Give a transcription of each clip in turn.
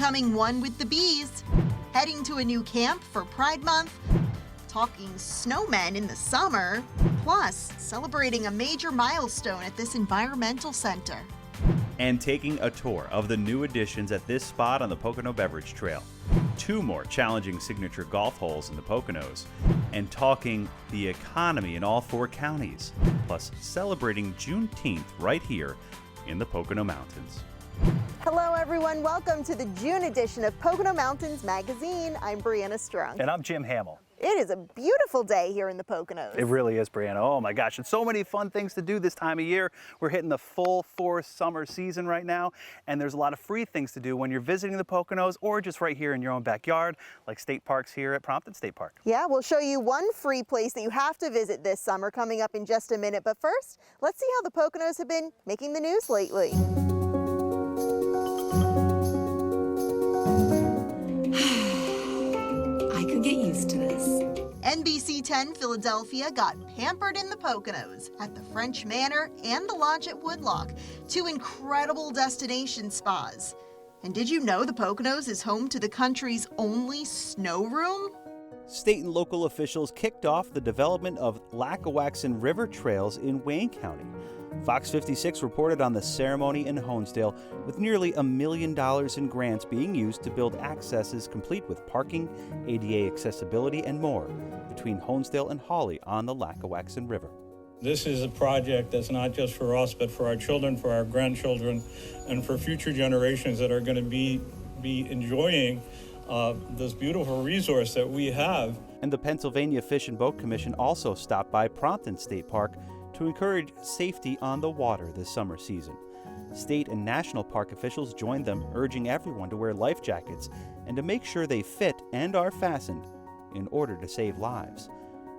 becoming one with the bees, heading to a new camp for Pride Month, talking snowmen in the summer, plus celebrating a major milestone at this environmental center. And taking a tour of the new additions at this spot on the Pocono Beverage Trail. 2 more challenging signature golf holes in the Poconos, and talking the economy in all 4 counties, plus celebrating Juneteenth right here in the Pocono Mountains. Hello everyone, welcome to the June edition of Pocono Mountains Magazine. I'm Brianna Strunk. And I'm Jim Hamill. It is a beautiful day here in the Poconos. It really is, Brianna. Oh my gosh, and so many fun things to do this time of year. We're hitting the full force summer season right now, and there's a lot of free things to do when you're visiting the Poconos or just right here in your own backyard, like state parks here at Prompton State Park. Yeah, we'll show you one free place that you have to visit this summer coming up in just a minute. But first, let's see how the Poconos have been making the news lately. I could get used to this. NBC 10 Philadelphia got pampered in the Poconos at the French Manor and the Lodge at Woodlock, 2 incredible destination spas. And did you know the Poconos is home to the country's only snow room? State and local officials kicked off the development of Lackawaxen River trails in Wayne County. Fox 56 reported on the ceremony in Honesdale, with nearly $1 million in grants being used to build accesses complete with parking, ADA accessibility, and more between Honesdale and Hawley on the Lackawaxen River. This is a project that's not just for us, but for our children, for our grandchildren, and for future generations that are going to be enjoying this beautiful resource that we have. And the Pennsylvania Fish and Boat Commission also stopped by Prompton State Park to encourage safety on the water this summer season. State and national park officials joined them, urging everyone to wear life jackets and to make sure they fit and are fastened in order to save lives.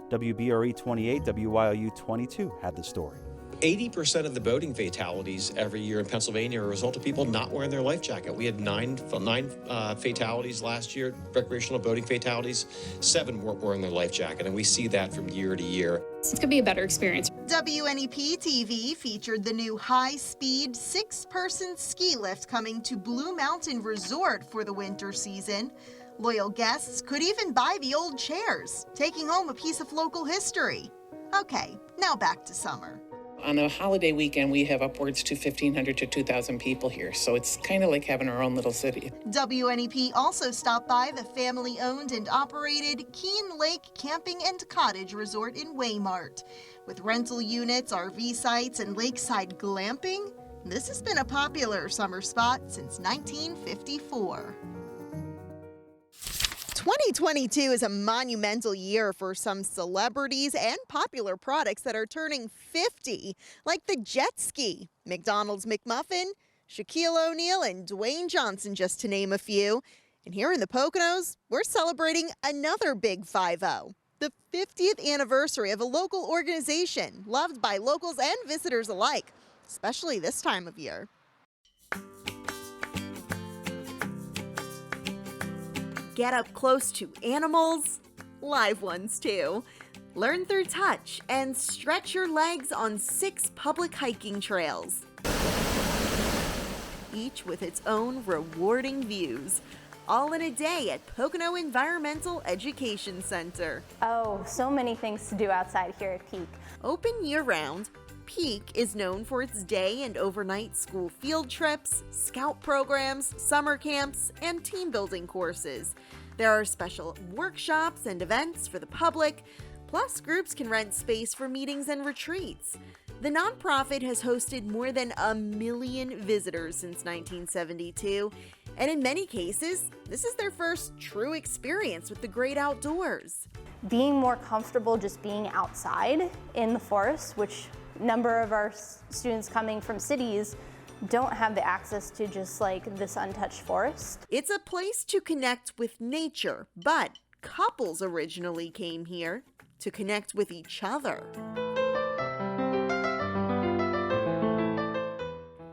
WBRE 28, WYLU 22 had the story. 80% of the boating fatalities every year in Pennsylvania are a result of people not wearing their life jacket. We had nine fatalities last year, recreational boating fatalities. 7 weren't wearing their life jacket, and we see that from year to year. It's going to be a better experience. WNEP TV featured the new high-speed 6-person ski lift coming to Blue Mountain Resort for the winter season. Loyal guests could even buy the old chairs, taking home a piece of local history. Okay, now back to summer. On a holiday weekend, we have upwards to 1,500 to 2,000 people here, so it's kind of like having our own little city. WNEP also stopped by the family-owned and operated Keene Lake Camping and Cottage Resort in Waymart. With rental units, RV sites, and lakeside glamping, this has been a popular summer spot since 1954. 2022 is a monumental year for some celebrities and popular products that are turning 50, like the jet ski, McDonald's McMuffin, Shaquille O'Neal, and Dwayne Johnson, just to name a few. And here in the Poconos, we're celebrating another big 5-0, the 50th anniversary of a local organization loved by locals and visitors alike, especially this time of year. Get up close to animals, live ones too. Learn through touch and stretch your legs on 6 public hiking trails, each with its own rewarding views. All in a day at Pocono Environmental Education Center. Oh, so many things to do outside here at Peak. Open year-round, Peak is known for its day and overnight school field trips, scout programs, summer camps, and team building courses. There are special workshops and events for the public, plus groups can rent space for meetings and retreats. The nonprofit has hosted more than 1 million visitors since 1972, and in many cases, this is their first true experience with the great outdoors. Being more comfortable just being outside in the forest, which a number of our students coming from cities don't have the access to, just like this untouched forest. It's a place to connect with nature, but couples originally came here to connect with each other.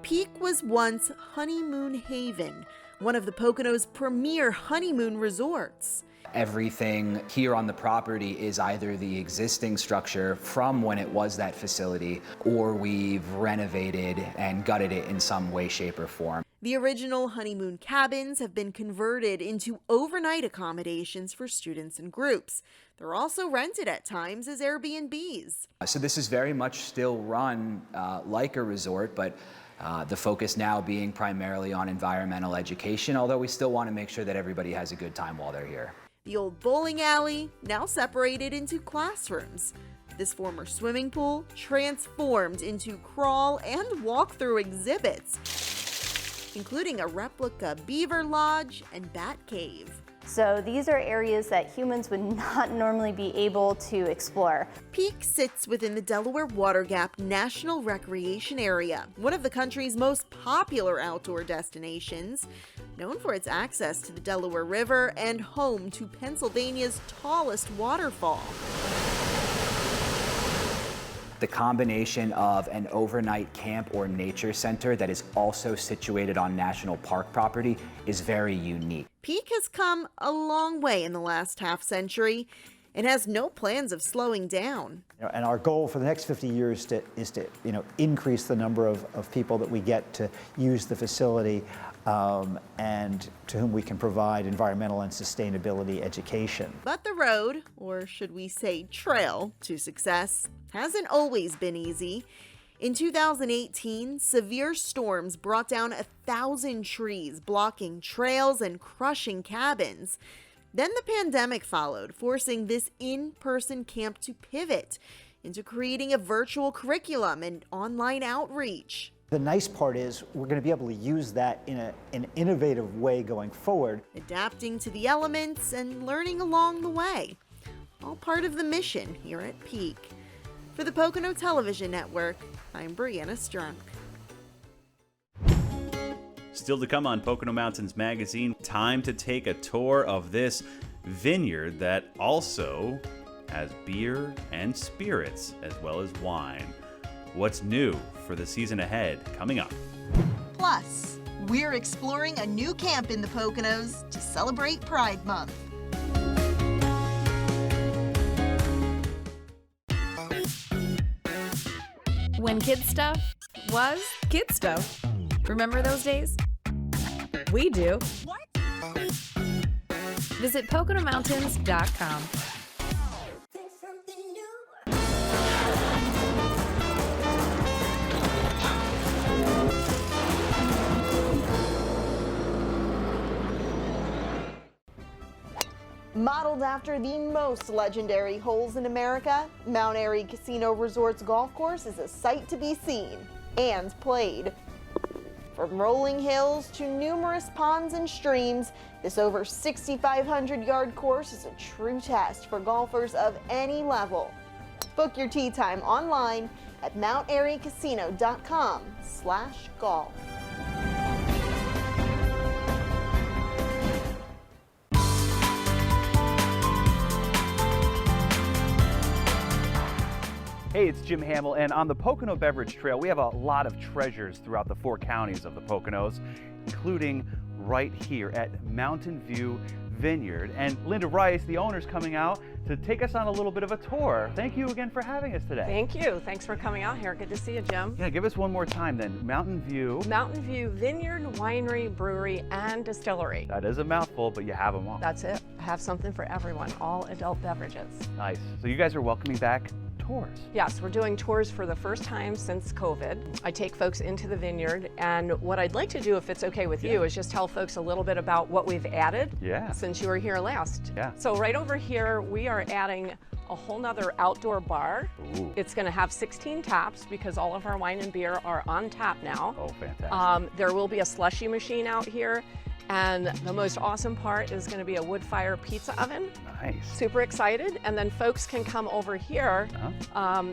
Peak was once Honeymoon Haven, one of the Poconos' premier honeymoon resorts. Everything here on the property is either the existing structure from when it was that facility, or we've renovated and gutted it in some way, shape, or form. The original honeymoon cabins have been converted into overnight accommodations for students and groups. They're also rented at times as Airbnbs. So this is very much still run like a resort, but the focus now being primarily on environmental education, although we still want to make sure that everybody has a good time while they're here. The old bowling alley, now separated into classrooms. This former swimming pool transformed into crawl and walk-through exhibits, including a replica beaver lodge and bat cave. So these are areas that humans would not normally be able to explore. Peak sits within the Delaware Water Gap National Recreation Area, one of the country's most popular outdoor destinations, known for its access to the Delaware River and home to Pennsylvania's tallest waterfall. The combination of an overnight camp or nature center that is also situated on national park property is very unique. Peak has come a long way in the last half century and has no plans of slowing down. And our goal for the next 50 years is to increase the number of people that we get to use the facility and to whom we can provide environmental and sustainability education. But the road, or should we say trail, to success hasn't always been easy. In 2018, severe storms brought down 1,000 trees, blocking trails and crushing cabins. Then the pandemic followed, forcing this in-person camp to pivot into creating a virtual curriculum and online outreach. The nice part is we're going to be able to use that in an innovative way going forward. Adapting to the elements and learning along the way. All part of the mission here at Peak. For the Pocono Television Network, I'm Brianna Strunk. Still to come on Pocono Mountains Magazine, time to take a tour of this vineyard that also has beer and spirits as well as wine. What's new for the season ahead coming up. Plus, we're exploring a new camp in the Poconos to celebrate Pride Month. When kid stuff was kid stuff. Remember those days? We do. What? Visit PoconoMountains.com. Modeled after the most legendary holes in America, Mount Airy Casino Resort's golf course is a sight to be seen and played. From rolling hills to numerous ponds and streams, this over 6,500-yard course is a true test for golfers of any level. Book your tee time online at mountairycasino.com/golf. Hey, it's Jim Hamill, and on the Pocono Beverage Trail, we have a lot of treasures throughout the 4 counties of the Poconos, including right here at Mountain View Vineyard. And Linda Rice, the owner, is coming out to take us on a little bit of a tour. Thank you again for having us today. Thank you. Thanks for coming out here. Good to see you, Jim. Yeah, give us one more time then. Mountain View. Mountain View Vineyard, Winery, Brewery, and Distillery. That is a mouthful, but you have them all. That's it. I have something for everyone, all adult beverages. Nice. So you guys are welcoming back tours. Yes, we're doing tours for the first time since COVID. I take folks into the vineyard, and what I'd like to do, if it's okay with you, is just tell folks a little bit about what we've added since you were here last. Yeah. So right over here, we are adding a whole nother outdoor bar. Ooh. It's going to have 16 taps because all of our wine and beer are on tap now. Oh, fantastic. There will be a slushy machine out here. And the most awesome part is going to be a wood fire pizza oven. Nice. Super excited. And then folks can come over here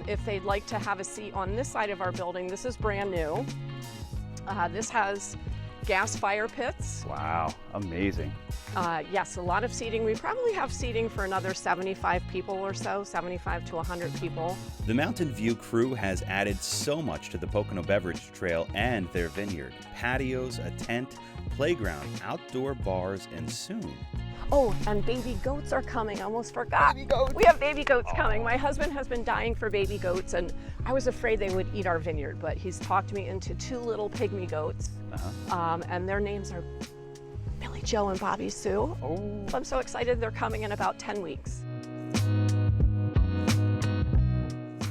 if they'd like to have a seat on this side of our building. This is brand new. This has gas fire pits. Wow, amazing. Yes, a lot of seating. We probably have seating for another 75 people or so, 75 to 100 people. The Mountain View crew has added so much to the Pocono Beverage Trail and their vineyard. Patios, a tent, playground, outdoor bars, and soon Oh, and baby goats are coming. I almost forgot. Baby goats. We have baby goats coming. My husband has been dying for baby goats, and I was afraid they would eat our vineyard, but he's talked me into 2 little pygmy goats, and their names are Billy Joe and Bobby Sue. Oh. I'm so excited. They're coming in about 10 weeks.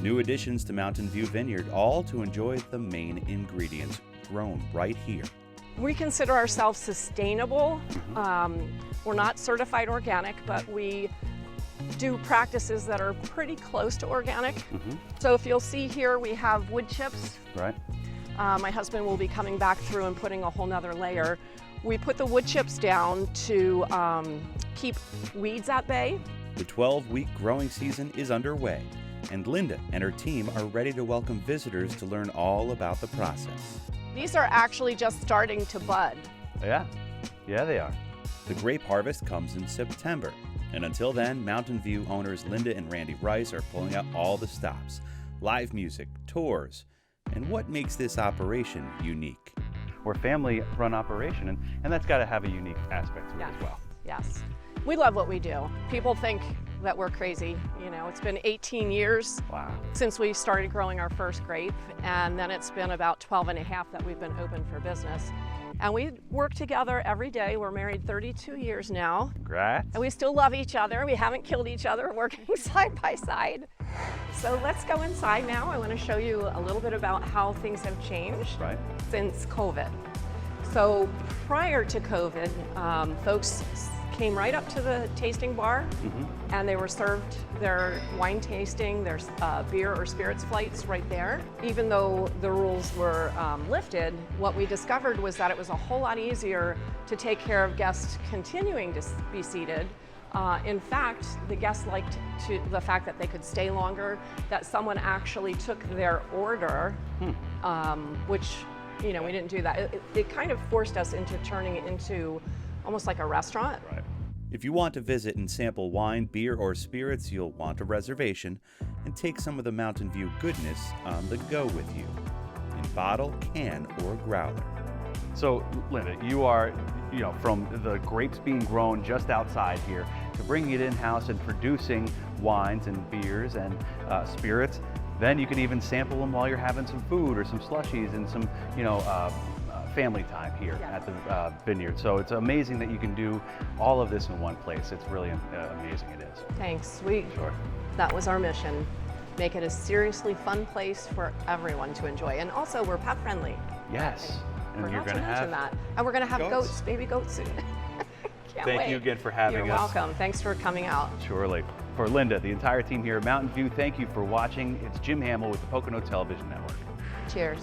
New additions to Mountain View Vineyard, all to enjoy the main ingredients grown right here. We consider ourselves sustainable. We're not certified organic, but we do practices that are pretty close to organic. So if you'll see here, we have wood chips. Right. My husband will be coming back through and putting a whole nother layer. We put the wood chips down to keep weeds at bay. The 12-week growing season is underway, and Linda and her team are ready to welcome visitors to learn all about the process. These are actually just starting to bud. Yeah, they are. The grape harvest comes in September, and until then, Mountain View owners Linda and Randy Rice are pulling out all the stops, live music, tours, and what makes this operation unique. We're a family-run operation, and that's got to have a unique aspect to it as well. Yes, we love what we do. People think that we're crazy. You know, it's been 18 years since we started growing our first grape, and then it's been about 12 and a half that we've been open for business. And we work together every day. We're married 32 years now. Congrats. And we still love each other. We haven't killed each other, working side by side. So let's go inside now. I want to show you a little bit about how things have changed since COVID. So prior to COVID, folks came right up to the tasting bar and they were served their wine tasting, their beer or spirits flights right there. Even though the rules were lifted, what we discovered was that it was a whole lot easier to take care of guests continuing to be seated. In fact, the guests liked the fact that they could stay longer, that someone actually took their order, which, you know, we didn't do that. It kind of forced us into turning it into almost like a restaurant. If you want to visit and sample wine, beer, or spirits, you'll want a reservation and take some of the Mountain View goodness on the go with you, in bottle, can, or growler. So, Linda, you are, from the grapes being grown just outside here to bringing it in-house and producing wines and beers and spirits. Then you can even sample them while you're having some food or some slushies and some, family time here at the vineyard. So it's amazing that you can do all of this in one place. It's really amazing, it is. Thanks. That was our mission. Make it a seriously fun place for everyone to enjoy. And also, we're pet friendly. Yes. And you're going to mention that. And we're going to have goats, baby goats soon. Thank you again for having us. You're welcome. Thanks for coming out. Surely. For Linda, the entire team here at Mountain View, thank you for watching. It's Jim Hamill with the Pocono Television Network. Cheers.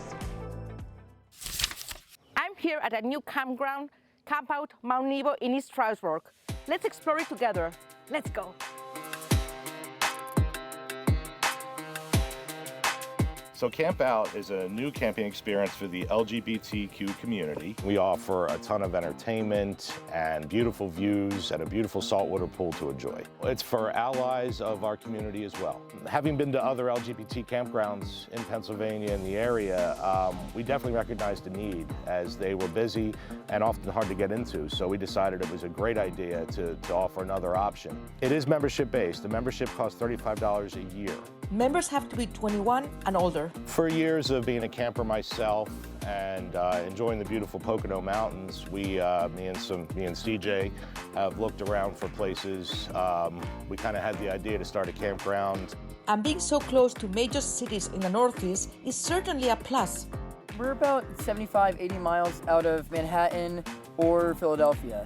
I'm here at a new campground, Camp Out Mount Nebo in East Stroudsburg. Let's explore it together. Let's go. So Camp Out is a new camping experience for the LGBTQ community. We offer a ton of entertainment and beautiful views and a beautiful saltwater pool to enjoy. It's for allies of our community as well. Having been to other LGBT campgrounds in Pennsylvania and the area, we definitely recognized the need as they were busy and often hard to get into. So we decided it was a great idea to offer another option. It is membership based. The membership costs $35 a year. Members have to be 21 and older. For years of being a camper myself and enjoying the beautiful Pocono Mountains, me and CJ have looked around for places. We kind of had the idea to start a campground. And being so close to major cities in the Northeast is certainly a plus. We're about 75, 80 miles out of Manhattan or Philadelphia.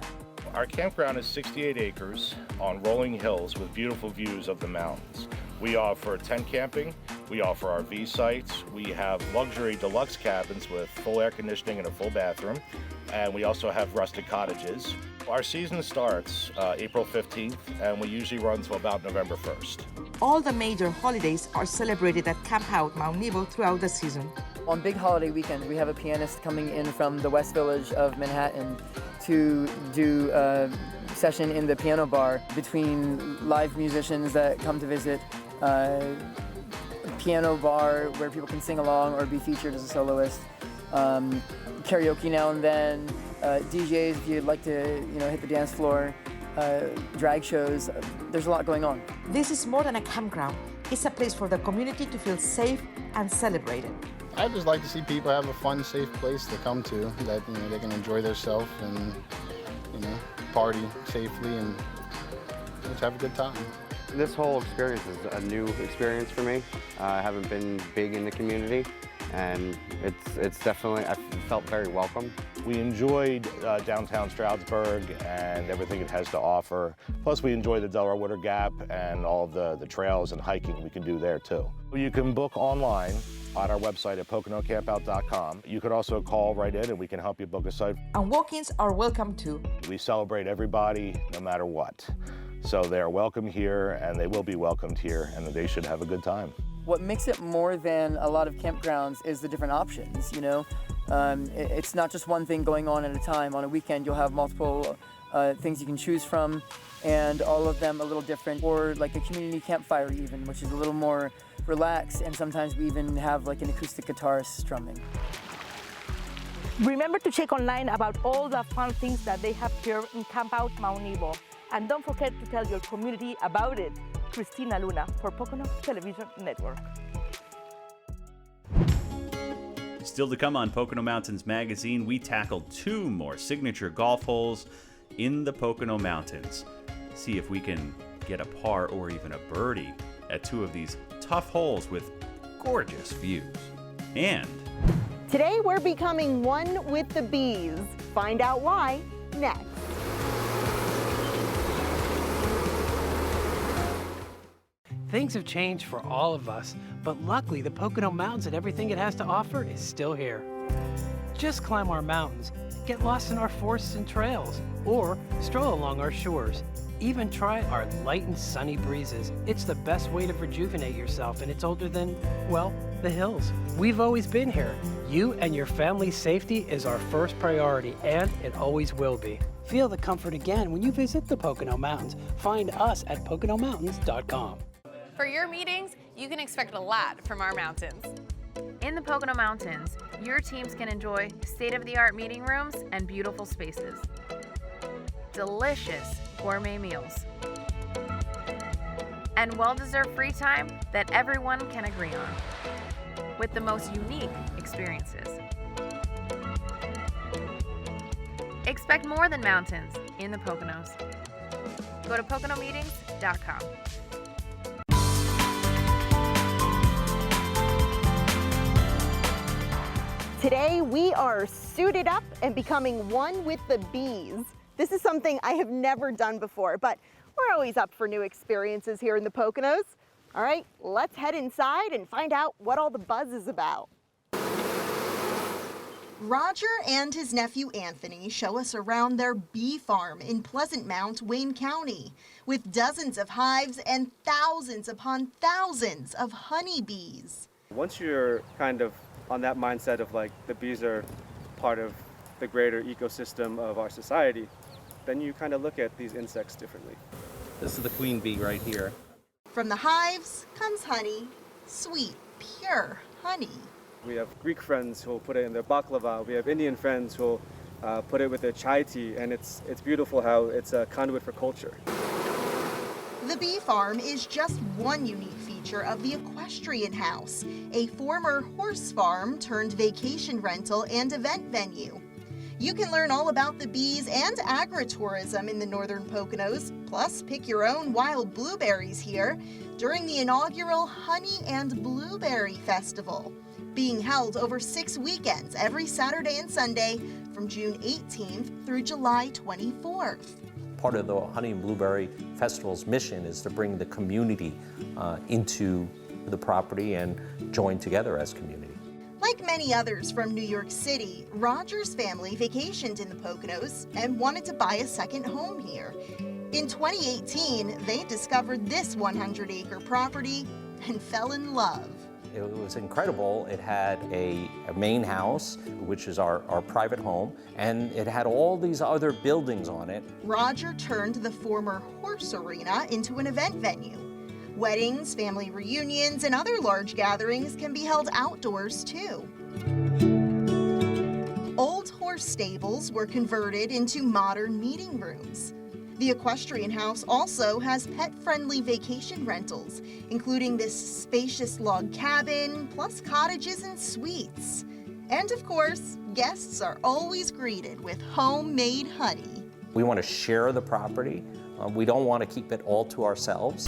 Our campground is 68 acres on rolling hills with beautiful views of the mountains. We offer tent camping, we offer RV sites, we have luxury deluxe cabins with full air conditioning and a full bathroom, and we also have rustic cottages. Our season starts April 15th, and we usually run till about November 1st. All the major holidays are celebrated at Camp Out Mount Nebo throughout the season. On big holiday weekend, we have a pianist coming in from the West Village of Manhattan to do a session in the piano bar between live musicians that come to visit. Piano bar where people can sing along or be featured as a soloist. Karaoke now and then. DJs if you'd like to, hit the dance floor. drag shows. There's a lot going on. This is more than a campground. It's a place for the community to feel safe and celebrated. I just like to see people have a fun, safe place to come to that they can enjoy themselves and party safely and just have a good time. This whole experience is a new experience for me. I haven't been big in the community, and it's definitely, I felt very welcome. We enjoyed downtown Stroudsburg and everything it has to offer. Plus we enjoy the Delaware Water Gap and all of the trails and hiking we can do there too. You can book online on our website at PoconoCampout.com. You could also call right in and we can help you book a site. And walk-ins are welcome too. We celebrate everybody no matter what. So they're welcome here and they will be welcomed here and they should have a good time. What makes it more than a lot of campgrounds is the different options, It's not just one thing going on at a time. On a weekend, you'll have multiple things you can choose from, and all of them a little different. Or like a community campfire even, which is a little more relaxed, and sometimes we even have like an acoustic guitar strumming. Remember to check online about all the fun things that they have here in Camp Out Mount Nebo. And don't forget to tell your community about it. Christina Luna for Pocono Television Network. Still to come on Pocono Mountains Magazine, we tackled 2 more signature golf holes in the Pocono Mountains. See if we can get a par or even a birdie at 2 of these tough holes with gorgeous views. And today we're becoming one with the bees. Find out why next. Things have changed for all of us, but luckily the Pocono Mountains and everything it has to offer is still here. Just climb our mountains, get lost in our forests and trails, or stroll along our shores. Even try our light and sunny breezes. It's the best way to rejuvenate yourself, and it's older than, well, the hills. We've always been here. You and your family's safety is our first priority, and it always will be. Feel the comfort again when you visit the Pocono Mountains. Find us at PoconoMountains.com. For your meetings, you can expect a lot from our mountains. In the Pocono Mountains, your teams can enjoy state-of-the-art meeting rooms and beautiful spaces. Delicious gourmet meals. And well-deserved free time that everyone can agree on. With the most unique experiences. Expect more than mountains in the Poconos. Go to PoconoMeetings.com. Today we are suited up and becoming one with the bees. This is something I have never done before, but we're always up for new experiences here in the Poconos. All right, let's head inside and find out what all the buzz is about. Roger and his nephew Anthony show us around their bee farm in Pleasant Mount, Wayne County, with dozens of hives and thousands upon thousands of honeybees. Once you're kind of on that mindset of like the bees are part of the greater ecosystem of our society, then you kind of look at these insects differently. This is the queen bee right here. From the hives comes honey, sweet, pure honey. We have Greek friends who will put it in their baklava. We have Indian friends who will put it with their chai tea, and it's beautiful how it's a conduit for culture. The bee farm is just one unique feature of the Equestrian House, a former horse farm turned vacation rental and event venue. You can learn all about the bees and agritourism in the northern Poconos, plus pick your own wild blueberries here during the inaugural Honey and Blueberry Festival, being held over 6 weekends every Saturday and Sunday from June 18th through July 24th. Part of the Honey and Blueberry Festival's mission is to bring the community into the property and join together as community. Like many others from New York City, Roger's family vacationed in the Poconos and wanted to buy a second home here. In 2018, they discovered this 100-acre property and fell in love. It was incredible. It had a main house, which is our private home, and it had all these other buildings on it. Roger turned the former horse arena into an event venue. Weddings, family reunions, and other large gatherings can be held outdoors too. Old horse stables were converted into modern meeting rooms. The Equestrian House also has pet-friendly vacation rentals, including this spacious log cabin, plus cottages and suites. And of course, guests are always greeted with homemade honey. We want to share the property. We don't want to keep it all to ourselves.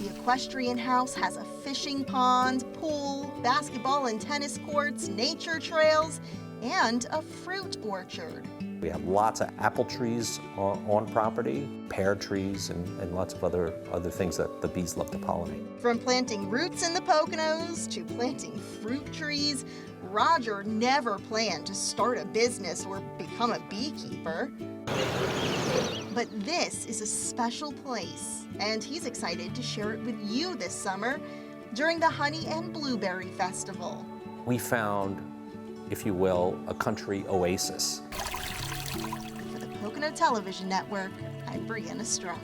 The Equestrian House has a fishing pond, pool, basketball and tennis courts, nature trails, and a fruit orchard. We have lots of apple trees on property, pear trees, and lots of other things that the bees love to pollinate. From planting roots in the Poconos to planting fruit trees, Roger never planned to start a business or become a beekeeper. But this is a special place, and he's excited to share it with you this summer during the Honey and Blueberry Festival. We found, if you will, a country oasis. For the Pocono Television Network, I'm Brianna Strunk.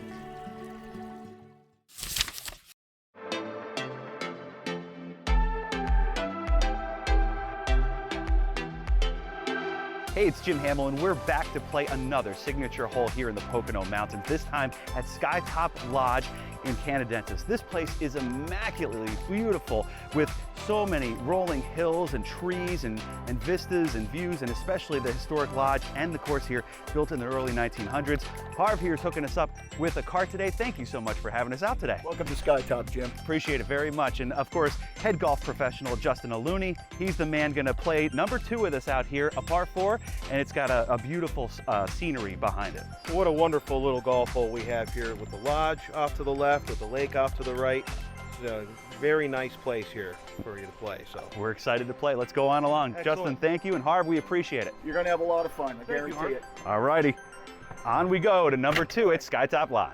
Hey, it's Jim Hamill, and we're back to play another signature hole here in the Pocono Mountains, this time at Skytop Lodge in Canadensis. This place is immaculately beautiful with so many rolling hills and trees and vistas and views, and especially the historic lodge and the course here built in the early 1900s. Harv here is hooking us up with a cart today. Thank you so much for having us out today. Welcome to Skytop, Jim. Appreciate it very much. And of course, head golf professional Justin Aluni. He's the man gonna play number 2 with us out here, a par 4, and it's got a beautiful scenery behind it. What a wonderful little golf hole we have here with the lodge off to the left, with the lake off to the right. It's a very nice place here for you to play. So we're excited to play. Let's go on along. Excellent. Justin, thank you, and Harv, we appreciate it. You're going to have a lot of fun, I guarantee it. All righty, on we go to number 2 at Skytop Lodge.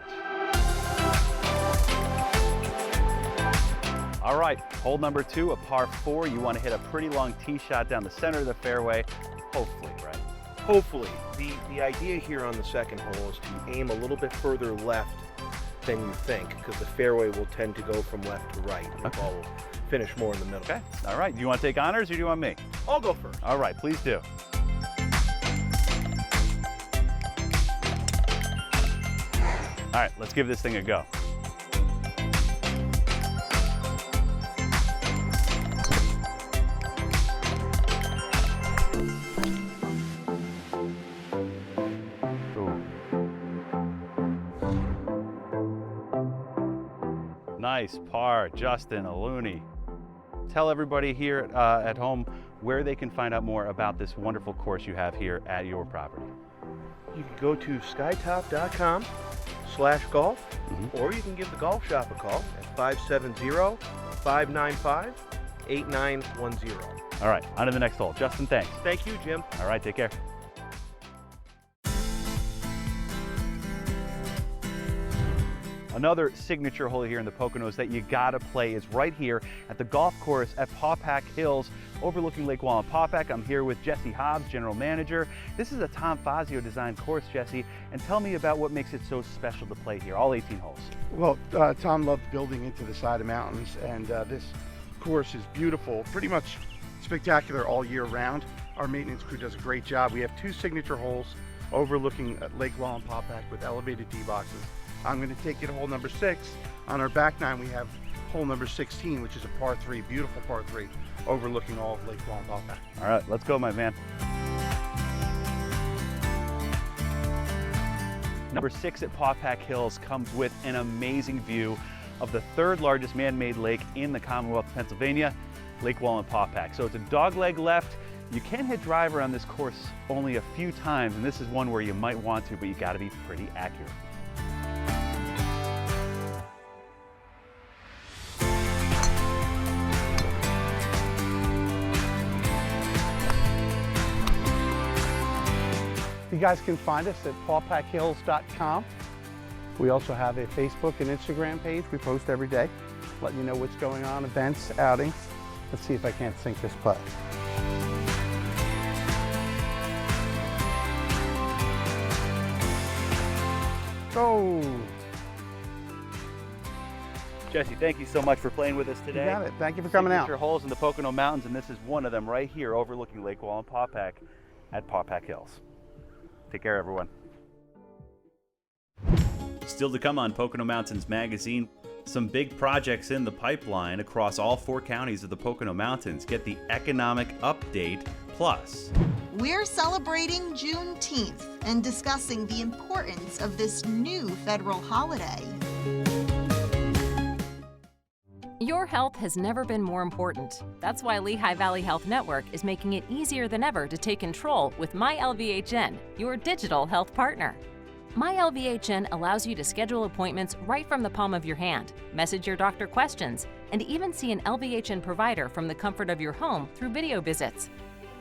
All right, hole number 2, a par 4. You want to hit a pretty long tee shot down the center of the fairway, hopefully, right? Hopefully. The idea here on the second hole is to aim a little bit further left than you think, because the fairway will tend to go from left to right, and the ball will finish more in the middle. Okay, all right. Do you want to take honors or do you want me? I'll go first. All right, please do. All right, let's give this thing a go. Nice par, Justin Aluni. Tell everybody here at home where they can find out more about this wonderful course you have here at your property. You can go to skytop.com/golf, or you can give the golf shop a call at 570-595-8910. All right, on to the next hole. Justin, thanks. Thank you, Jim. All right, take care. Another signature hole here in the Poconos that you gotta play is right here at the golf course at Paupack Hills, overlooking Lake Wallenpaupack. I'm here with Jesse Hobbs, general manager. This is a Tom Fazio designed course, Jesse, and tell me about what makes it so special to play here, all 18 holes. Well, Tom loved building into the side of mountains, and this course is beautiful, pretty much spectacular all year round. Our maintenance crew does a great job. We have 2 signature holes overlooking at Lake Wallenpaupack with elevated tee boxes. I'm going to take you to hole number 6. On our back 9, we have hole number 16, which is a par 3, beautiful par 3, overlooking all of Lake Wallenpaupack. All right, let's go, my man. Number 6 at Paupack Hills comes with an amazing view of the 3rd largest man-made lake in the Commonwealth of Pennsylvania, Lake Wallenpaupack. So it's a dogleg left. You can hit driver on this course only a few times, and this is one where you might want to, but you got to be pretty accurate. You guys can find us at paupackhills.com. We also have a Facebook and Instagram page. We post every day, letting you know what's going on, events, outings. Let's see if I can't sink this putt. Go! Jesse, thank you so much for playing with us today. You got it. Thank you for coming out. Signature holes in the Pocono Mountains, and this is one of them right here overlooking Lake Wallenpaupack at Paupack Hills. Take care, everyone. Still to come on Pocono Mountains Magazine, some big projects in the pipeline across all 4 counties of the Pocono Mountains. Get the economic update. Plus, We're celebrating Juneteenth and discussing the importance of this new federal holiday. Your health has never been more important. That's why Lehigh Valley Health Network is making it easier than ever to take control with MyLVHN, your digital health partner. MyLVHN allows you to schedule appointments right from the palm of your hand, message your doctor questions, and even see an LVHN provider from the comfort of your home through video visits.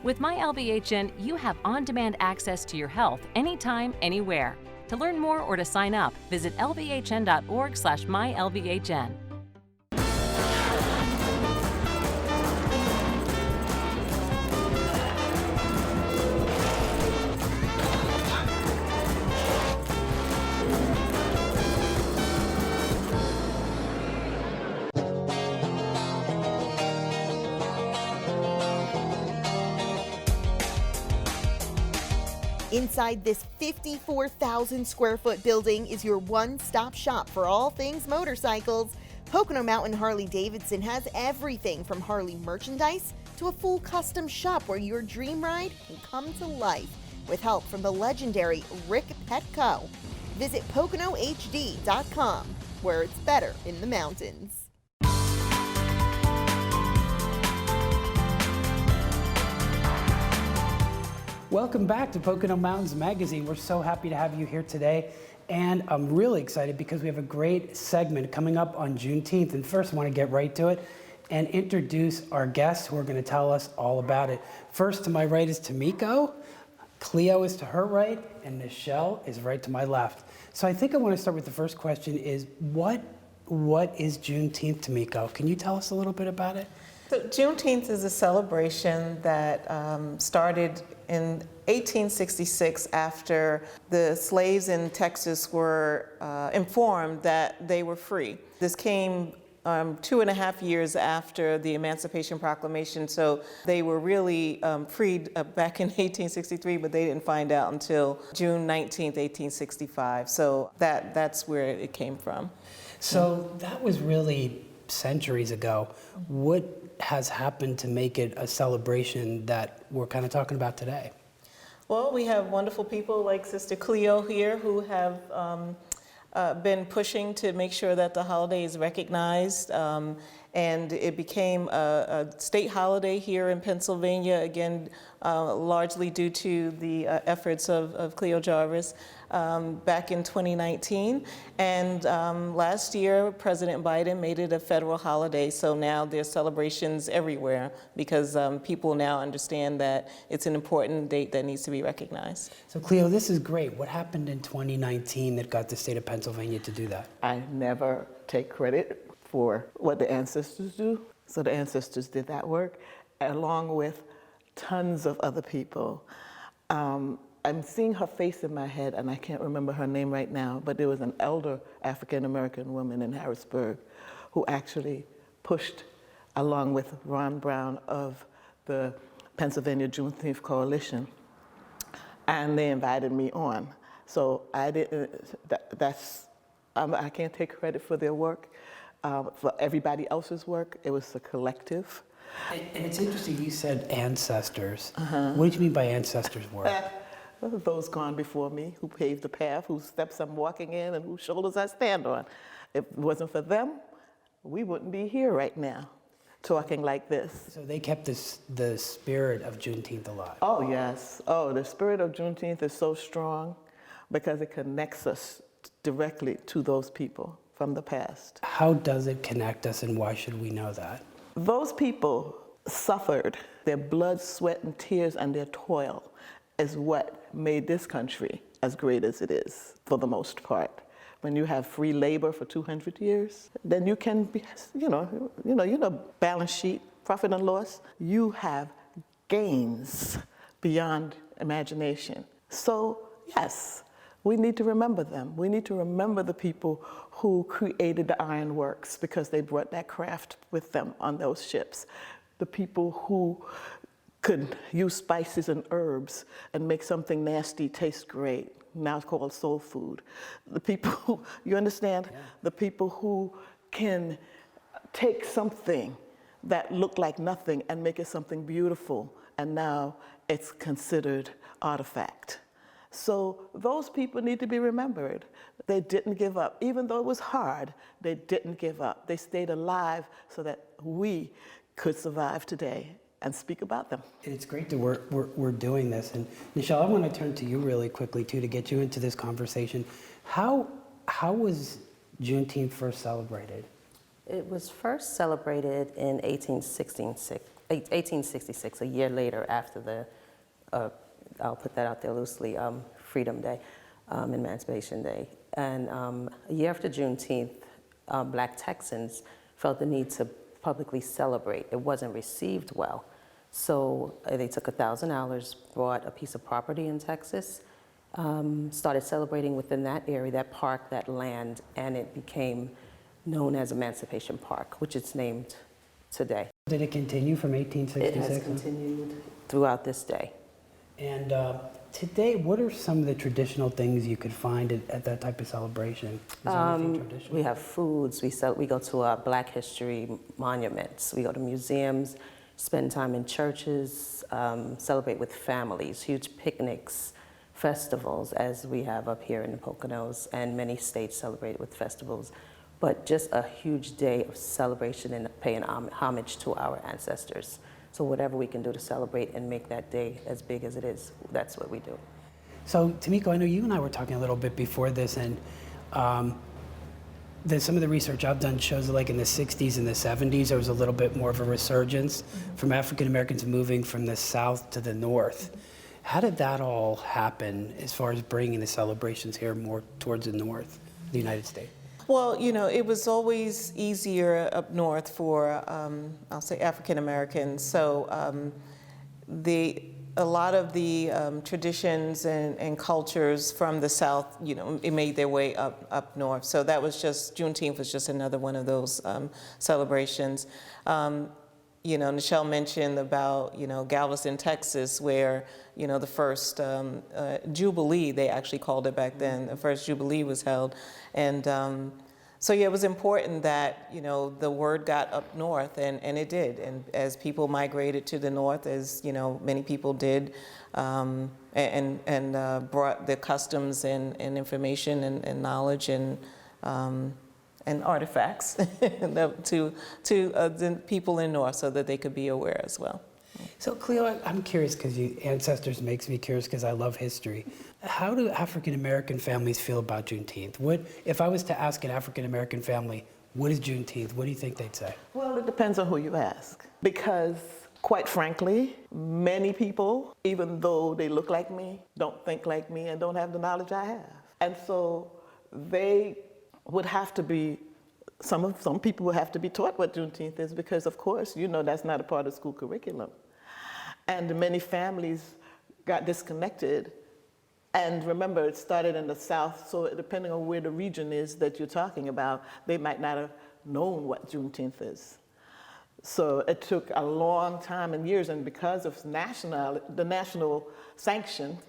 With MyLVHN, you have on-demand access to your health anytime, anywhere. To learn more or to sign up, visit lvhn.org/mylvhn. Inside this 54,000 square foot building is your one-stop shop for all things motorcycles. Pocono Mountain Harley-Davidson has everything from Harley merchandise to a full custom shop where your dream ride can come to life with help from the legendary Rick Petco. Visit PoconoHD.com, where it's better in the mountains. Welcome back to Pocono Mountains Magazine. We're so happy to have you here today. And I'm really excited because we have a great segment coming up on Juneteenth. And first, I want to get right to it and introduce our guests who are going to tell us all about it. First, to my right is Tamiko. Cleo is to her right, and Nichelle is right to my left. So I think I want to start with the first question is, what is Juneteenth, Tamiko? Can you tell us a little bit about it? So Juneteenth is a celebration that started in 1866 after the slaves in Texas were informed that they were free. This came 2.5 years after the Emancipation Proclamation, so they were really freed back in 1863, but they didn't find out until June 19th, 1865. So that's where it came from. So that was really centuries ago. What has happened to make it a celebration that we're kind of talking about today? Well, we have wonderful people like Sister Cleo here who have been pushing to make sure that the holiday is recognized, and it became a state holiday here in Pennsylvania, again, largely due to the efforts of Cleo Jarvis back in 2019. And last year, President Biden made it a federal holiday, so now there's celebrations everywhere because people now understand that it's an important date that needs to be recognized. So Cleo, this is great. What happened in 2019 that got the state of Pennsylvania to do that? I never take credit for what the ancestors do. So the ancestors did that work, along with tons of other people. I'm seeing her face in my head, and I can't remember her name right now, but there was an elder African-American woman in Harrisburg who actually pushed, along with Ron Brown of the Pennsylvania Juneteenth Coalition, and they invited me on. So I didn't, I can't take credit for their work. For everybody else's work, it was a collective. And it's interesting, you said ancestors. What did you mean by ancestors' work? Those gone before me, who paved the path, whose steps I'm walking in, and whose shoulders I stand on. If it wasn't for them, we wouldn't be here right now, talking like this. So they kept the spirit of Juneteenth alive. Oh, yes. Oh, the spirit of Juneteenth is so strong because it connects us directly to those people from the past. How does it connect us, and why should we know that? Those people suffered. Their blood, sweat, and tears, and their toil is what made this country as great as it is, for the most part. When you have free labor for 200 years, then you can be, you know, balance sheet, profit and loss. You have gains beyond imagination. So, yes, we need to remember them. We need to remember the people who created the ironworks because they brought that craft with them on those ships. The people who could use spices and herbs and make something nasty taste great. now it's called soul food. The people who, you understand? Yeah. The people who can take something that looked like nothing and make it something beautiful, and now it's considered artifact. So those people need to be remembered. They didn't give up. Even though it was hard, they didn't give up. They stayed alive so that we could survive today and speak about them. It's great that we're doing this. And Nichelle, I want to turn to you really quickly too to get you into this conversation. How was Juneteenth first celebrated? It was first celebrated in 1866, a year later after the, I'll put that out there loosely, Freedom Day, Emancipation Day. And a year after Juneteenth, Black Texans felt the need to publicly celebrate. It wasn't received well. So they took $1,000, bought a piece of property in Texas, started celebrating within that area, that park, that land, and it became known as Emancipation Park, which it's named today. Did it continue from 1866? It has continued throughout this day. And today, what are some of the traditional things you could find at that type of celebration? Is there anything traditional? We have foods. We go to Black History monuments. We go to museums, spend time in churches, celebrate with families, huge picnics, festivals, as we have up here in the Poconos, and many states celebrate with festivals. But just a huge day of celebration and paying homage to our ancestors. So whatever we can do to celebrate and make that day as big as it is, that's what we do. So Tamiko, I know you and I were talking a little bit before this, and some of the research I've done shows that like in the 60s and the 70s, there was a little bit more of a resurgence from African Americans moving from the South to the North. How did that all happen as far as bringing the celebrations here more towards the North, the United States? Well, you know, it was always easier up north for, I'll say, African Americans. So a lot of the traditions and cultures from the South, you know, it made their way up north. So that was just, Juneteenth was just another one of those celebrations. You know, Nichelle mentioned about, you know, Galveston, Texas, where, you know, the first Jubilee, they actually called it back then, the first Jubilee was held. And so, yeah, it was important that, you know, the word got up north, and it did. And as people migrated to the north, as, you know, many people did, and brought the customs and information and knowledge and artifacts to the people in North so that they could be aware as well. So Cleo, I'm curious because ancestors makes me curious because I love history. How do African American families feel about Juneteenth? If I was to ask an African American family, what is Juneteenth, what do you think they'd say? Well, it depends on who you ask. Because quite frankly, many people, even though they look like me, don't think like me and don't have the knowledge I have. And so they would have to be, some people would have to be taught what Juneteenth is because, of course, you know that's not a part of school curriculum. And many families got disconnected. And remember, it started in the South, so depending on where the region is that you're talking about, they might not have known what Juneteenth is. So it took a long time and years, and because of the national sanction,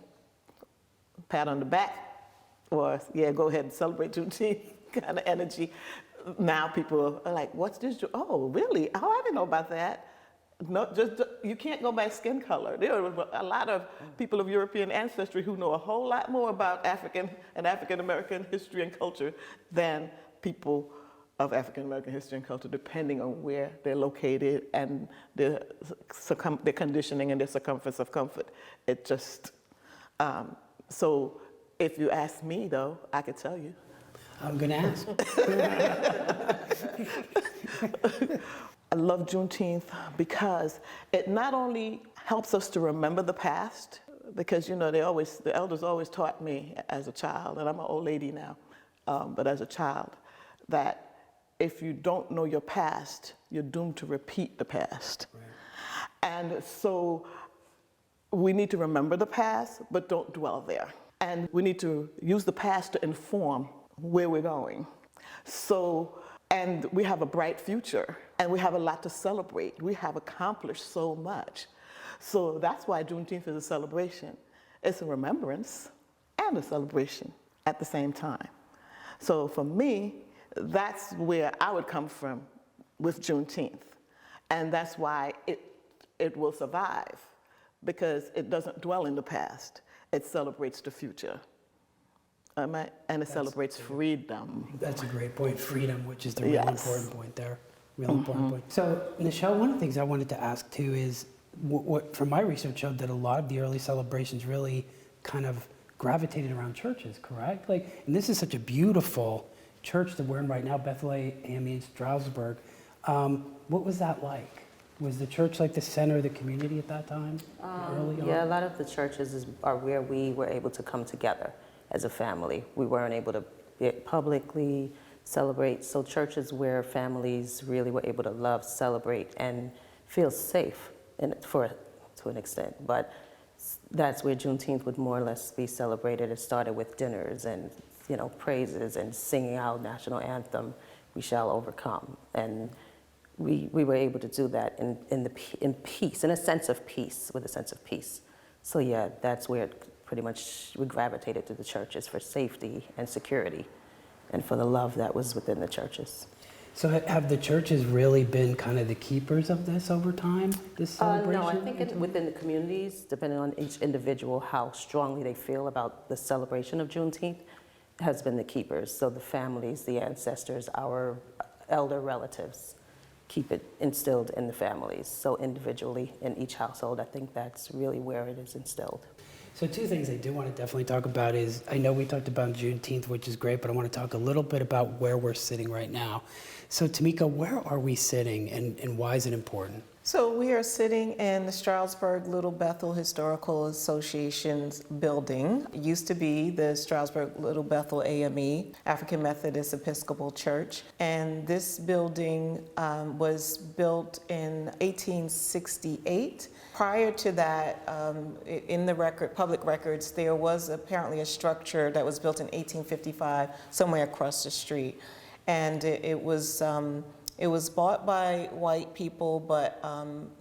pat on the back, or yeah, go ahead and celebrate Juneteenth kind of energy, now people are like, what's this? Oh, really? Oh, I didn't know about that. No, you can't go by skin color. There are a lot of people of European ancestry who know a whole lot more about African and African American history and culture than people of African American history and culture, depending on where they're located and their conditioning and their circumference of comfort. It just, so if you ask me though, I could tell you. I'm gonna ask. I love Juneteenth because it not only helps us to remember the past, because you know the elders always taught me as a child, and I'm an old lady now, but as a child, that if you don't know your past, you're doomed to repeat the past. Right. And so we need to remember the past, but don't dwell there. And we need to use the past to inform where we're going. So, and we have a bright future, and we have a lot to celebrate. We have accomplished so much. So that's why Juneteenth is a celebration. It's a remembrance, and and a celebration at the same time. So for me, that's where I would come from with Juneteenth. And that's why it will survive, because it doesn't dwell in the past. It celebrates the future. And it celebrates freedom. That's a great point, freedom, which is the real important point there. Real important point. So, Nichelle, one of the things I wanted to ask too is, what from my research showed that a lot of the early celebrations really kind of gravitated around churches, correct? Like, and this is such a beautiful church that we're in right now, Bethlehem in Stroudsburg. What was that like? Was the church like the center of the community at that time, early on? Yeah, a lot of the churches are where we were able to come together as a family. We weren't able to publicly celebrate, so churches where families really were able to love, celebrate, and feel safe to an extent. But that's where Juneteenth would more or less be celebrated. It started with dinners and praises and singing our national anthem, "We Shall Overcome." And we were able to do that in peace, in a sense of peace, with a sense of peace. So yeah, that's where pretty much we gravitated to the churches for safety and security, and for the love that was within the churches. So have the churches really been kind of the keepers of this over time, this celebration? No, I think within the communities, depending on each individual, how strongly they feel about the celebration of Juneteenth, has been the keepers. So the families, the ancestors, our elder relatives, keep it instilled in the families. So individually in each household, I think that's really where it is instilled. So two things I do want to definitely talk about is, I know we talked about Juneteenth, which is great, but I want to talk a little bit about where we're sitting right now. So Tamika, where are we sitting and why is it important? So we are sitting in the Stroudsburg Little Bethel Historical Association's building. It used to be the Stroudsburg Little Bethel AME, African Methodist Episcopal Church. And this building was built in 1868. Prior to that, in the public records, there was apparently a structure that was built in 1855 somewhere across the street. And it was bought by white people, but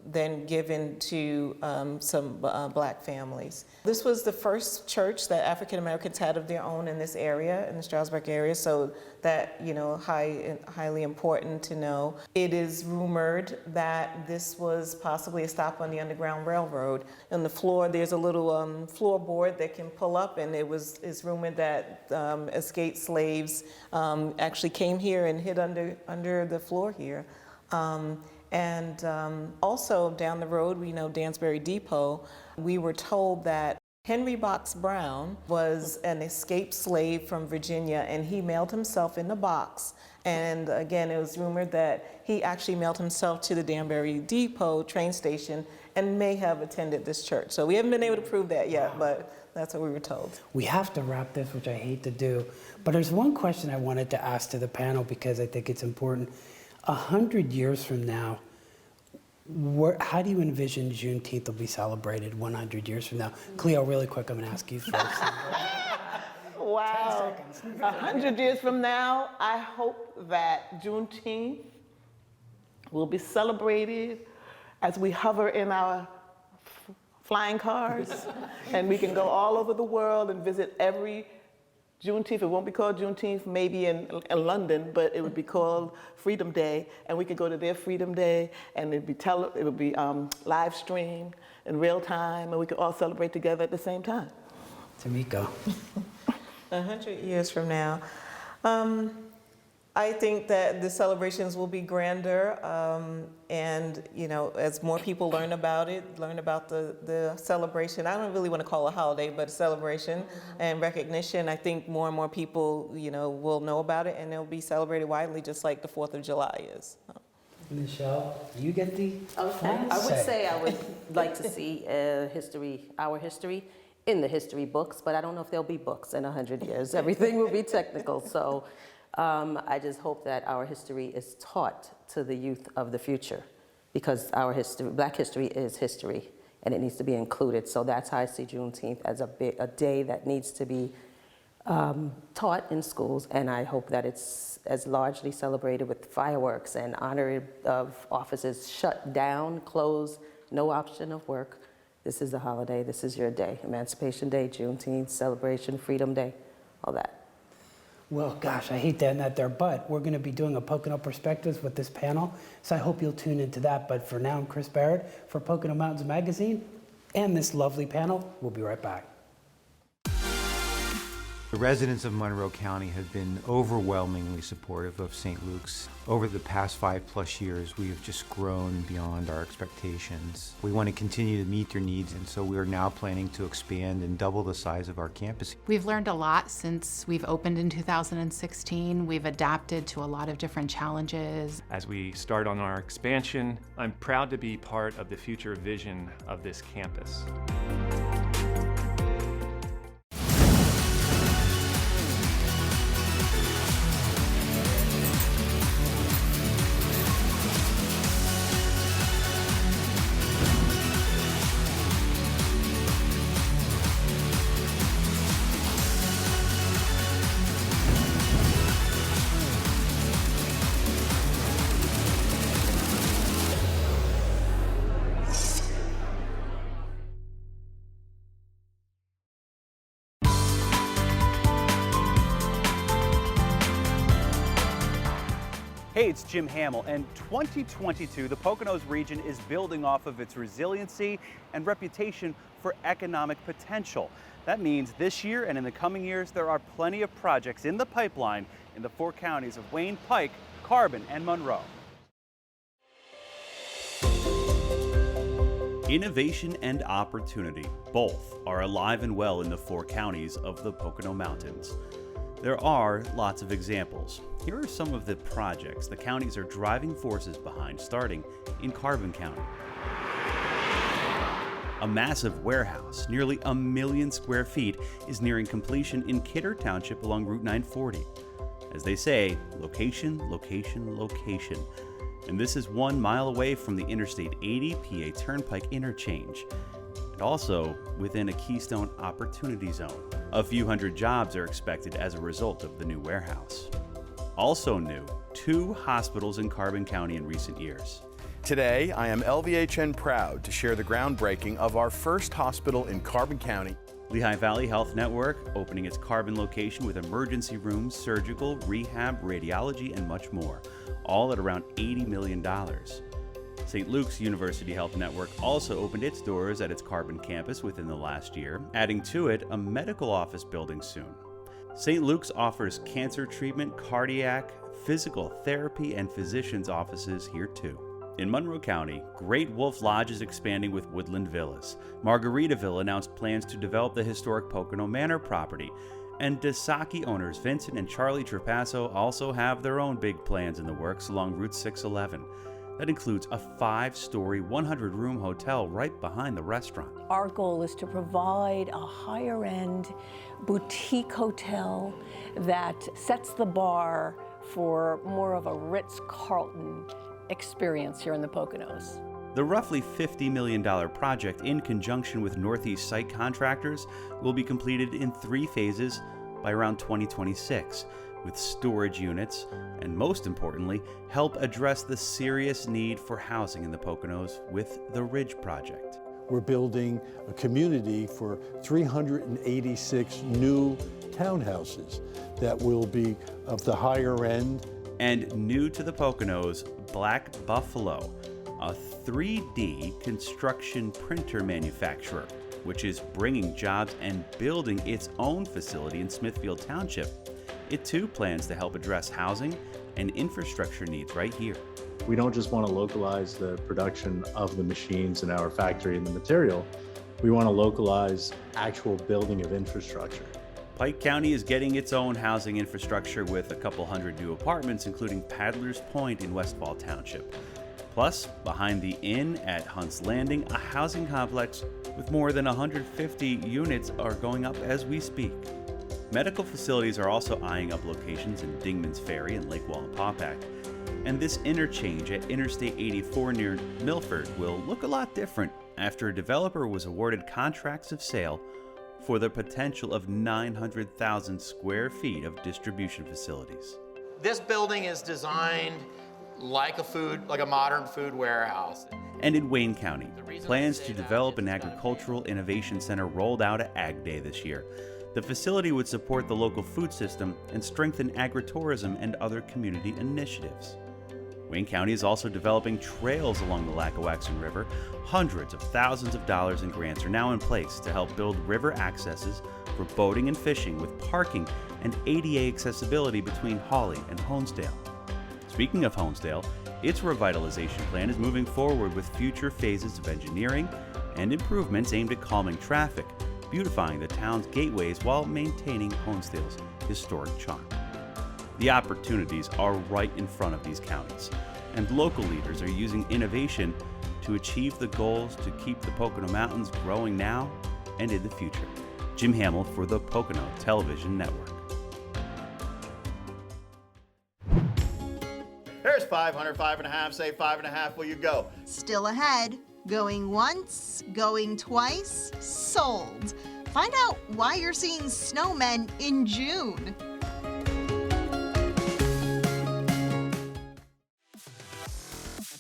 then given to some black families. This was the first church that African Americans had of their own in this area, in the Stroudsburg area, so that, highly important to know. It is rumored that this was possibly a stop on the Underground Railroad. On the floor, there's a little floorboard that can pull up, and it's rumored that escaped slaves actually came here and hid under the floor here. Also down the road, we know Dansbury Depot. We were told that Henry Box Brown was an escaped slave from Virginia, and he mailed himself in a box. And again, it was rumored that he actually mailed himself to the Danbury Depot train station and may have attended this church. So we haven't been able to prove that yet, but that's what we were told. We have to wrap this, which I hate to do, but there's one question I wanted to ask to the panel because I think it's important. 100 years from now, how do you envision Juneteenth will be celebrated 100 years from now? Cleo, really quick, I'm going to ask you first. Wow. 100 years from now, I hope that Juneteenth will be celebrated as we hover in our flying cars, and we can go all over the world and visit every Juneteenth. It won't be called Juneteenth maybe in London, but it would be called Freedom Day, and we could go to their Freedom Day, and it would be live streamed in real time, and we could all celebrate together at the same time. Tamika. 100 years from now, I think that the celebrations will be grander, and as more people learn about the celebration. I don't really want to call it a holiday, but a celebration and recognition. I think more and more people, will know about it, and it'll be celebrated widely, just like the 4th of July is. Michelle, you get the I would say I would like to see our history in the history books, but I don't know if there'll be books in 100 years. Everything will be technical, so. I just hope that our history is taught to the youth of the future, because our history, Black history, is history, and it needs to be included. So that's how I see Juneteenth, as a day that needs to be taught in schools, and I hope that it's as largely celebrated with fireworks and honor of offices shut down, closed, no option of work. This is the holiday, this is your day. Emancipation Day, Juneteenth, celebration, Freedom Day, all that. Well, gosh, I hate to end that there, but we're going to be doing a Pocono Perspectives with this panel, so I hope you'll tune into that. But for now, I'm Chris Barrett for Pocono Mountains Magazine and this lovely panel. We'll be right back. The residents of Monroe County have been overwhelmingly supportive of St. Luke's. Over the past 5+ years, we have just grown beyond our expectations. We want to continue to meet their needs, and so we are now planning to expand and double the size of our campus. We've learned a lot since we've opened in 2016. We've adapted to a lot of different challenges. As we start on our expansion, I'm proud to be part of the future vision of this campus. Hey, it's Jim Hamill, and 2022, the Poconos region is building off of its resiliency and reputation for economic potential. That means this year and in the coming years, there are plenty of projects in the pipeline in the 4 counties of Wayne, Pike, Carbon, and Monroe. Innovation and opportunity, both are alive and well in the 4 counties of the Pocono Mountains. There are lots of examples. Here are some of the projects the counties are driving forces behind, starting in Carbon County. A massive warehouse, nearly 1 million square feet, is nearing completion in Kidder Township along Route 940. As they say, location, location, location. And this is 1 mile away from the Interstate 80 PA Turnpike interchange, and also within a Keystone Opportunity Zone. A few hundred jobs are expected as a result of the new warehouse. Also new, 2 hospitals in Carbon County in recent years. Today, I am LVHN proud to share the groundbreaking of our first hospital in Carbon County. Lehigh Valley Health Network opening its Carbon location with emergency rooms, surgical, rehab, radiology, and much more, all at around $80 million. St. Luke's University Health Network also opened its doors at its Carbon campus within the last year, adding to it a medical office building soon. St. Luke's offers cancer treatment, cardiac, physical therapy, and physicians' offices here too. In Monroe County, Great Wolf Lodge is expanding with Woodland Villas. Margaritaville announced plans to develop the historic Pocono Manor property. And Dasaki owners Vincent and Charlie Trapasso also have their own big plans in the works along Route 611. That includes a 5-story, 100-room hotel right behind the restaurant. Our goal is to provide a higher-end boutique hotel that sets the bar for more of a Ritz-Carlton experience here in the Poconos. The roughly $50 million project, in conjunction with Northeast Site Contractors, will be completed in 3 phases by around 2026. With storage units, and most importantly, help address the serious need for housing in the Poconos with the Ridge Project. We're building a community for 386 new townhouses that will be of the higher end. And new to the Poconos, Black Buffalo, a 3D construction printer manufacturer, which is bringing jobs and building its own facility in Smithfield Township. It too plans to help address housing and infrastructure needs right here. We don't just want to localize the production of the machines in our factory and the material. We want to localize actual building of infrastructure. Pike County is getting its own housing infrastructure with a couple hundred new apartments, including Paddler's Point in Westfall Township. Plus, behind the inn at Hunt's Landing, a housing complex with more than 150 units are going up as we speak. Medical facilities are also eyeing up locations in Dingman's Ferry and Lake Wallenpaupack. And this interchange at Interstate 84 near Milford will look a lot different after a developer was awarded contracts of sale for the potential of 900,000 square feet of distribution facilities. This building is designed like a modern food warehouse. And in Wayne County, plans to develop an agricultural innovation center rolled out at Ag Day this year. The facility would support the local food system and strengthen agritourism and other community initiatives. Wayne County is also developing trails along the Lackawaxen River. Hundreds of thousands of dollars in grants are now in place to help build river accesses for boating and fishing with parking and ADA accessibility between Hawley and Honesdale. Speaking of Honesdale, its revitalization plan is moving forward with future phases of engineering and improvements aimed at calming traffic, beautifying the town's gateways while maintaining Honesdale's historic charm. The opportunities are right in front of these counties, and local leaders are using innovation to achieve the goals to keep the Pocono Mountains growing now and in the future. Jim Hamill for the Pocono Television Network. There's 500, 5.5, say 5.5, will you go? Still ahead. Going once, going twice, sold. Find out why you're seeing snowmen in June.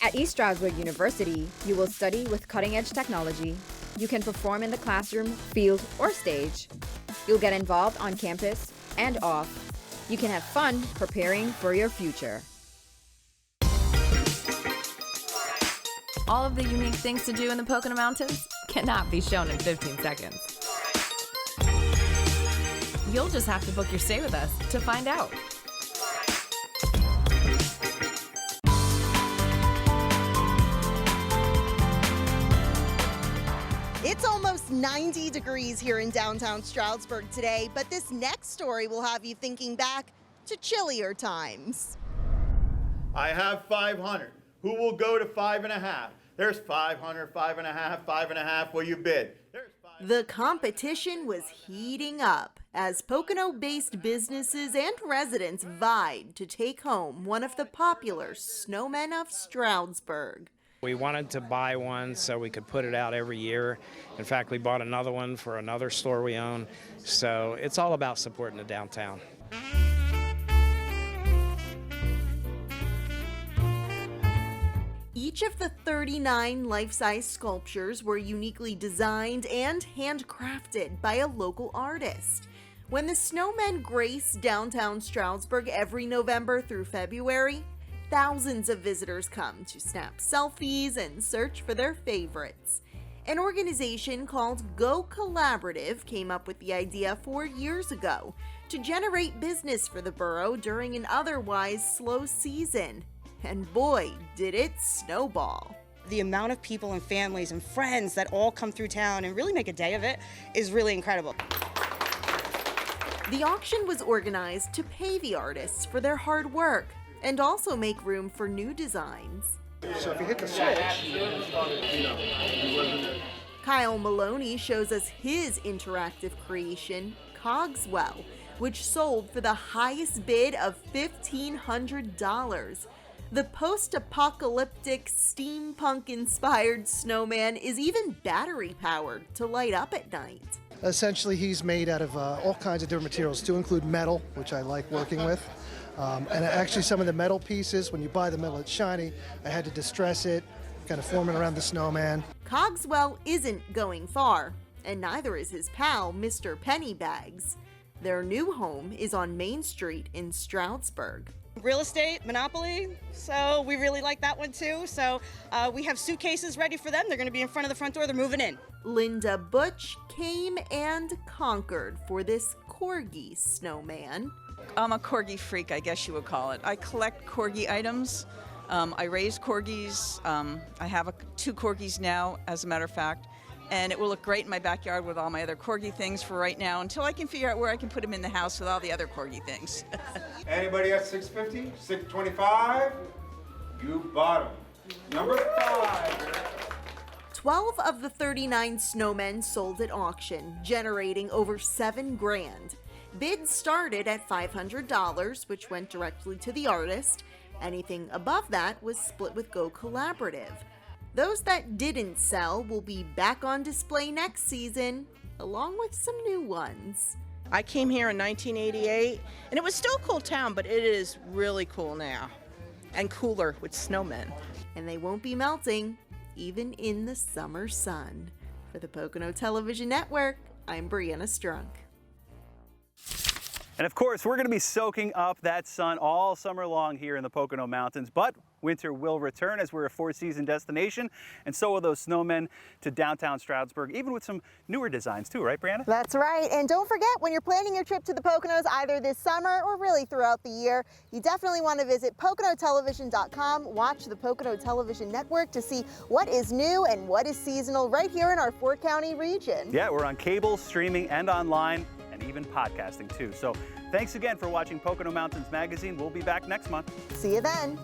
At East Stroudsburg University, you will study with cutting-edge technology. You can perform in the classroom, field, or stage. You'll get involved on campus and off. You can have fun preparing for your future. All of the unique things to do in the Pocono Mountains cannot be shown in 15 seconds. You'll just have to book your stay with us to find out. It's almost 90 degrees here in downtown Stroudsburg today, but this next story will have you thinking back to chillier times. I have 500. Who will go to 5.5? There's 500, 5.5, 5.5, will you bid? The competition was heating up as Pocono-based businesses and residents vied to take home one of the popular snowmen of Stroudsburg. We wanted to buy one so we could put it out every year. In fact, we bought another one for another store we own. So it's all about supporting the downtown. Each of the 39 life-size sculptures were uniquely designed and handcrafted by a local artist. When the snowmen grace downtown Stroudsburg every November through February, thousands of visitors come to snap selfies and search for their favorites. An organization called Go Collaborative came up with the idea 4 years ago to generate business for the borough during an otherwise slow season. And boy, did it snowball. The amount of people and families and friends that all come through town and really make a day of it is really incredible. The auction was organized to pay the artists for their hard work and also make room for new designs. So if you hit the switch, Kyle Maloney shows us his interactive creation, Cogswell, which sold for the highest bid of $1,500. The post-apocalyptic, steampunk-inspired snowman is even battery-powered to light up at night. essentially he's made out of all kinds of different materials, to include metal, which I like working with. And actually some of the metal pieces, when you buy the metal, it's shiny. I had to distress it, kind of form it around the snowman. Cogswell isn't going far, and neither is his pal, Mr. Pennybags. Their new home is on Main Street in Stroudsburg. Real estate, monopoly, so we really like that one too. So we have suitcases ready for them. They're going to be in front of the front door. They're moving in. Linda Butch came and conquered for this corgi snowman. I'm a corgi freak, I guess you would call it. I collect corgi items. I raise corgis. I have 2 corgis now, as a matter of fact. And it will look great in my backyard with all my other corgi things for right now, until I can figure out where I can put them in the house with all the other corgi things. Anybody at 650? 625? You bought them. Number 5. 12 of the 39 snowmen sold at auction, generating over $7 grand. Bids started at $500, which went directly to the artist. Anything above that was split with Go Collaborative. Those that didn't sell will be back on display next season, along with some new ones. I came here in 1988, and it was still a cool town, but it is really cool now. And cooler with snowmen. And they won't be melting even in the summer sun. For the Pocono Television Network, I'm Brianna Strunk. And of course, we're going to be soaking up that sun all summer long here in the Pocono Mountains, but winter will return as we're a four-season destination, and so will those snowmen to downtown Stroudsburg, even with some newer designs too, right, Brianna? That's right, and don't forget, when you're planning your trip to the Poconos either this summer or really throughout the year, you definitely want to visit PoconoTelevision.com, watch the Pocono Television Network to see what is new and what is seasonal right here in our four-county region. Yeah, we're on cable, streaming, and online, and even podcasting too. So thanks again for watching Pocono Mountains Magazine. We'll be back next month. See you then.